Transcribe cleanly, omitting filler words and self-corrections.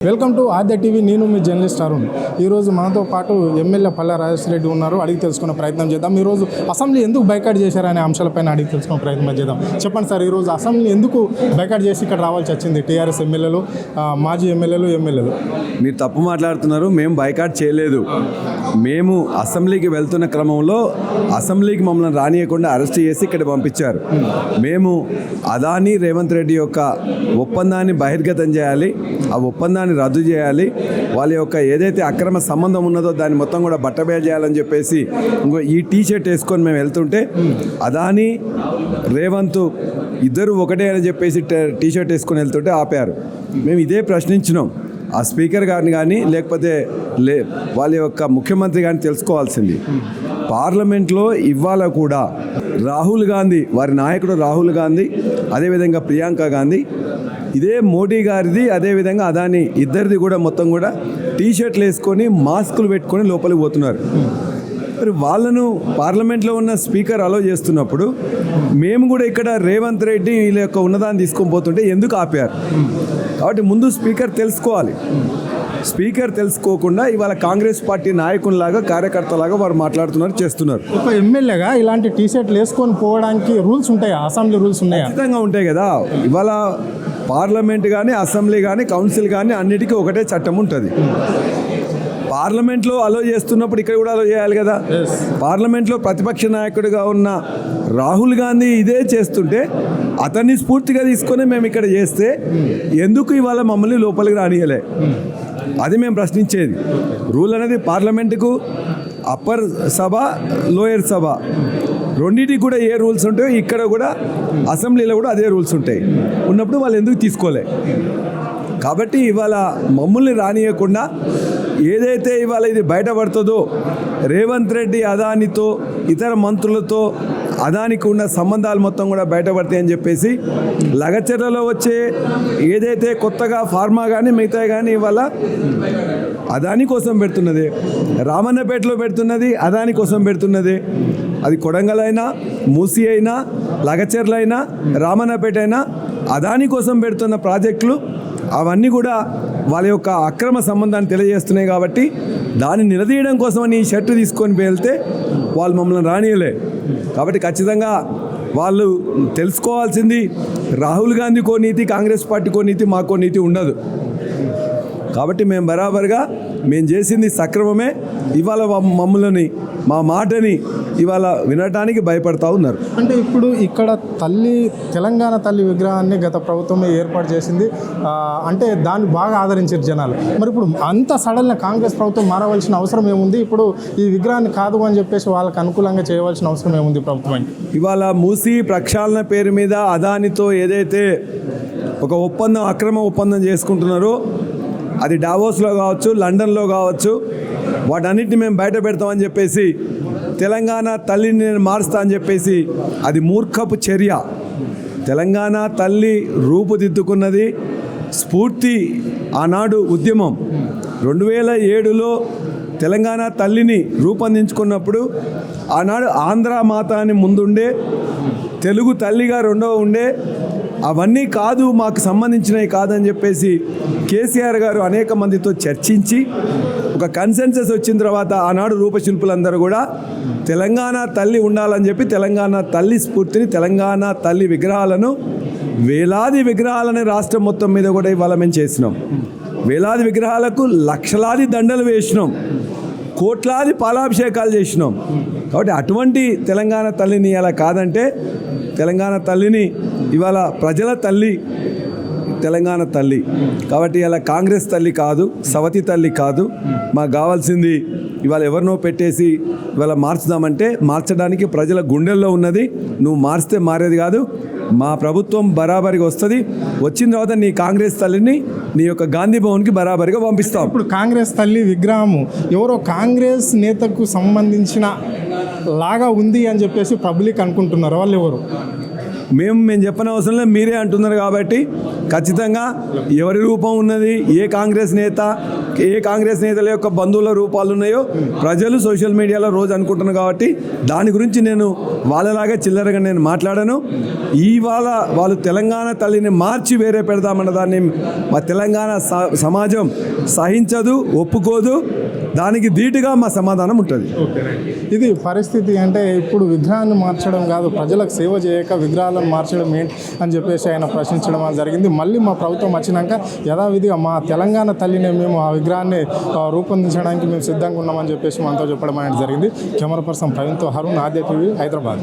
Welcome to Aadya TV. నేను మీ journalist Arun. ఈరోజు మనతో పాటు ఎమ్మెల్యే పల్లె రాజేశ్వర రెడ్డి ఉన్నారు. అడిగి తెలుసుకునే ప్రయత్నం చేద్దాం. ఈరోజు అసెంబ్లీ ఎందుకు బైకాట్ చేశారనే అంశాలపైన అడిగి తెలుసుకునే ప్రయత్నం చేద్దాం. చెప్పండి సార్, ఈరోజు అసెంబ్లీ ఎందుకు బైకాట్ చేసి ఇక్కడ రావాల్సి వచ్చింది? టీఆర్ఎస్ ఎమ్మెల్యేలు, మాజీ ఎమ్మెల్యేలు. మీరు తప్పు మాట్లాడుతున్నారు. మేము బైకాట్ చేయలేదు. మేము అసెంబ్లీకి వెళ్తున్న క్రమంలో అసెంబ్లీకి మమ్మల్ని రానియకుండా అరెస్ట్ చేసి ఇక్కడ పంపించారు. మేము అదానీ రేవంత్ రెడ్డి యొక్క ఒప్పందాన్ని బహిర్గతం చేయాలి, ఆ ఒప్పందాన్ని రద్దు చేయాలి, వాళ్ళ యొక్క ఏదైతే అక్రమ సంబంధం ఉన్నదో దాన్ని మొత్తం కూడా బట్టబయలు చేయాలని చెప్పేసి ఈ టీషర్ట్ వేసుకొని మేము వెళ్తుంటే అదానీ రేవంత్ ఇద్దరు ఒకటే అని చెప్పేసి టీషర్ట్ వేసుకొని వెళ్తుంటే ఆపారు. మేము ఇదే ప్రశ్నించినాం. ఆ స్పీకర్ గారిని కానీ లేకపోతే వాళ్ళ యొక్క ముఖ్యమంత్రి కానీ తెలుసుకోవాల్సింది. పార్లమెంట్లో ఇవాళ కూడా రాహుల్ గాంధీ, వారి నాయకుడు రాహుల్ గాంధీ, అదేవిధంగా ప్రియాంక గాంధీ, ఇదే మోడీ గారిది, అదేవిధంగా అదానీ ఇద్దరిది కూడా మొత్తం కూడా టీషర్ట్లు వేసుకొని మాస్కులు పెట్టుకొని లోపలికి పోతున్నారు. మరి వాళ్ళను పార్లమెంట్లో ఉన్న స్పీకర్ అలో చేస్తున్నప్పుడు మేము కూడా ఇక్కడ రేవంత్ రెడ్డి వీళ్ళ యొక్క ఉన్నదాన్ని తీసుకొని పోతుంటే ఎందుకు ఆపారు? కాబట్టి ముందు స్పీకర్ తెలుసుకోవాలి. స్పీకర్ తెలుసుకోకుండా ఇవాళ కాంగ్రెస్ పార్టీ నాయకుల్లాగా, కార్యకర్తలాగా వారు మాట్లాడుతున్నారు, చేస్తున్నారు. ఒక ఎమ్మెల్యేగా ఇలాంటి టీషర్ట్లు వేసుకొని పోవడానికి రూల్స్ ఉంటాయా? అసెంబ్లీ రూల్స్ ఉన్నాయా? ఖచ్చితంగా ఉంటాయి కదా. ఇవాళ పార్లమెంట్ కానీ, అసెంబ్లీ కానీ, కౌన్సిల్ కానీ అన్నిటికీ ఒకటే చట్టం ఉంటుంది. పార్లమెంట్లో అలో చేస్తున్నప్పుడు ఇక్కడ కూడా అలో చేయాలి కదా. పార్లమెంట్లో ప్రతిపక్ష నాయకుడిగా ఉన్న రాహుల్ గాంధీ ఇదే చేస్తుంటే అతన్ని స్ఫూర్తిగా తీసుకొని మేము ఇక్కడ చేస్తే ఎందుకు ఇవాళ మమ్మల్ని లోపలికి రానియలే? అది మేము ప్రశ్నించేది. రూల్ అనేది పార్లమెంటుకు అప్పర్ సభ, లోయర్ సభ రెండింటికి కూడా ఏ రూల్స్ ఉంటాయో ఇక్కడ కూడా అసెంబ్లీలో కూడా అదే రూల్స్ ఉంటాయి. ఉన్నప్పుడు వాళ్ళు ఎందుకు తీసుకోలే? కాబట్టి ఇవాళ మమ్మల్ని రానియకుండా ఏదైతే ఇవాళ ఇది బయటపడుతుందో రేవంత్ రెడ్డి అదానితో, ఇతర మంత్రులతో అదానికి ఉన్న సంబంధాలు మొత్తం కూడా బయటపడతాయని చెప్పేసి లగచర్లలో వచ్చే ఏదైతే కొత్తగా ఫార్మా కానీ మిగతా కానీ ఇవాళ అదాని కోసం పెడుతున్నది, రామన్నపేటలో పెడుతున్నది అదాని కోసం పెడుతున్నది. అది కొడంగల్ అయినా, మూసీ అయినా, లగచర్ల అయినా, రామన్నపేట అయినా అదాని కోసం పెడుతున్న ప్రాజెక్టులు అవన్నీ కూడా వాళ్ళ యొక్క అక్రమ సంబంధాన్ని తెలియజేస్తున్నాయి. కాబట్టి దాన్ని నిలదీయడం కోసమని ఈ షర్టు తీసుకొని వెళ్తే వాళ్ళు మమ్మల్ని రానియలే. కాబట్టి ఖచ్చితంగా వాళ్ళు తెలుసుకోవాల్సింది, రాహుల్ గాంధీకో నీతి, కాంగ్రెస్ పార్టీకో నీతి, మాకో నీతి ఉండదు. కాబట్టి మేము బరాబర్గా మేము చేసింది సక్రమమే. ఇవాళ మమ్మల్ని, మా మాటని ఇవాళ వినటానికి భయపడతా ఉన్నారు. అంటే ఇప్పుడు ఇక్కడ తెలంగాణ తల్లి విగ్రహాన్ని గత ప్రభుత్వమే ఏర్పాటు చేసింది. అంటే దాన్ని బాగా ఆదరించారు జనాలు. మరి ఇప్పుడు అంత సడన్గా కాంగ్రెస్ ప్రభుత్వం మారవలసిన అవసరం ఏముంది? ఇప్పుడు ఈ విగ్రహాన్ని కాదు అని చెప్పేసి వాళ్ళకి అనుకూలంగా చేయవలసిన అవసరం ఏముంది ప్రభుత్వం? ఇవాళ మూసీ ప్రక్షాళన పేరు మీద అదానితో ఏదైతే ఒక ఒప్పందం, అక్రమ ఒప్పందం చేసుకుంటున్నారో అది డావోస్లో కావచ్చు, లండన్లో కావచ్చు, వాటన్నిటిని మేము బయట పెడతామని చెప్పేసి తెలంగాణ తల్లిని నేను మారుస్తా అని చెప్పేసి అది మూర్ఖపు చర్య. తెలంగాణ తల్లి రూపుదిద్దుకున్నది స్ఫూర్తి ఆనాడు ఉద్యమం. 2007లో తెలంగాణ తల్లిని రూపొందించుకున్నప్పుడు ఆనాడు ఆంధ్ర మాత అని ముందుండే, తెలుగు తల్లిగా రెండవ ఉండే, అవన్నీ కాదు, మాకు సంబంధించినవి కాదని చెప్పేసి కేసీఆర్ గారు అనేక మందితో చర్చించి ఒక కన్సెన్సస్ వచ్చిన తర్వాత ఆనాడు రూపశిల్పులందరూ కూడా తెలంగాణ తల్లి ఉండాలని చెప్పి తెలంగాణ తల్లి స్ఫూర్తిని, తెలంగాణ తల్లి విగ్రహాలను, వేలాది విగ్రహాలని రాష్ట్రం మొత్తం మీద కూడా ఇవాళ మేము చేసినాం. వేలాది విగ్రహాలకు లక్షలాది దండలు వేసినాం, కోట్లాది పాలాభిషేకాలు చేసినాం. కాబట్టి అటువంటి తెలంగాణ తల్లిని ఇలా కాదంటే, తెలంగాణ తల్లిని ఇవాళ ప్రజల తల్లి తెలంగాణ తల్లి. కాబట్టి ఇలా కాంగ్రెస్ తల్లి కాదు, సవతి తల్లి కాదు. మాకు కావాల్సింది ఇవాళ ఎవరినో పెట్టేసి ఇవాళ మార్చుదామంటే మార్చడానికి ప్రజల గుండెల్లో ఉన్నది. నువ్వు మార్చితే మారేది కాదు. మా ప్రభుత్వం బరాబరిగా వస్తుంది. వచ్చిన తర్వాత నీ కాంగ్రెస్ తల్లిని నీ యొక్క గాంధీ భవన్కి బరాబరిగా పంపిస్తాం. ఇప్పుడు కాంగ్రెస్ తల్లి విగ్రహము ఎవరో కాంగ్రెస్ నేతకు సంబంధించిన లాగా ఉంది అని చెప్పేసి పబ్లిక్ అనుకుంటున్నారు. వాళ్ళు ఎవరు? మేము చెప్పనవసరం లేదు, మీరే అంటున్నారు. కాబట్టి ఖచ్చితంగా ఎవరి రూపం ఉన్నది, ఏ కాంగ్రెస్ నేతల యొక్క బంధువుల రూపాలు ఉన్నాయో ప్రజలు సోషల్ మీడియాలో రోజు అనుకుంటున్నారు కాబట్టి దాని గురించి నేను వాళ్ళలాగా చిల్లరగా నేను మాట్లాడాను. ఇవాళ వాళ్ళు తెలంగాణ తల్లిని మార్చి వేరే పెడదామన్న దాన్ని మా తెలంగాణ సమాజం సహించదు, ఒప్పుకోదు. దానికి ధీటుగా మా సమాధానం ఉంటుంది. ఇది పరిస్థితి. అంటే ఇప్పుడు విగ్రహాన్ని మార్చడం కాదు, ప్రజలకు సేవ చేయక విగ్రహాలను మార్చడం ఏంటి అని చెప్పేసి ఆయన ప్రశ్నించడం జరిగింది. మళ్ళీ మా ప్రభుత్వం వచ్చినాక యథావిధిగా మా తెలంగాణ తల్లిని మేము ఆ విగ్రహాన్ని రూపొందించడానికి మేము సిద్ధంగా ఉన్నామని చెప్పేసి మనతో చెప్పడం అనేది జరిగింది. కెమెరా పర్సన్ ప్రవీణ్తో హరుణ్, ఆద్య టీవీ, హైదరాబాద్.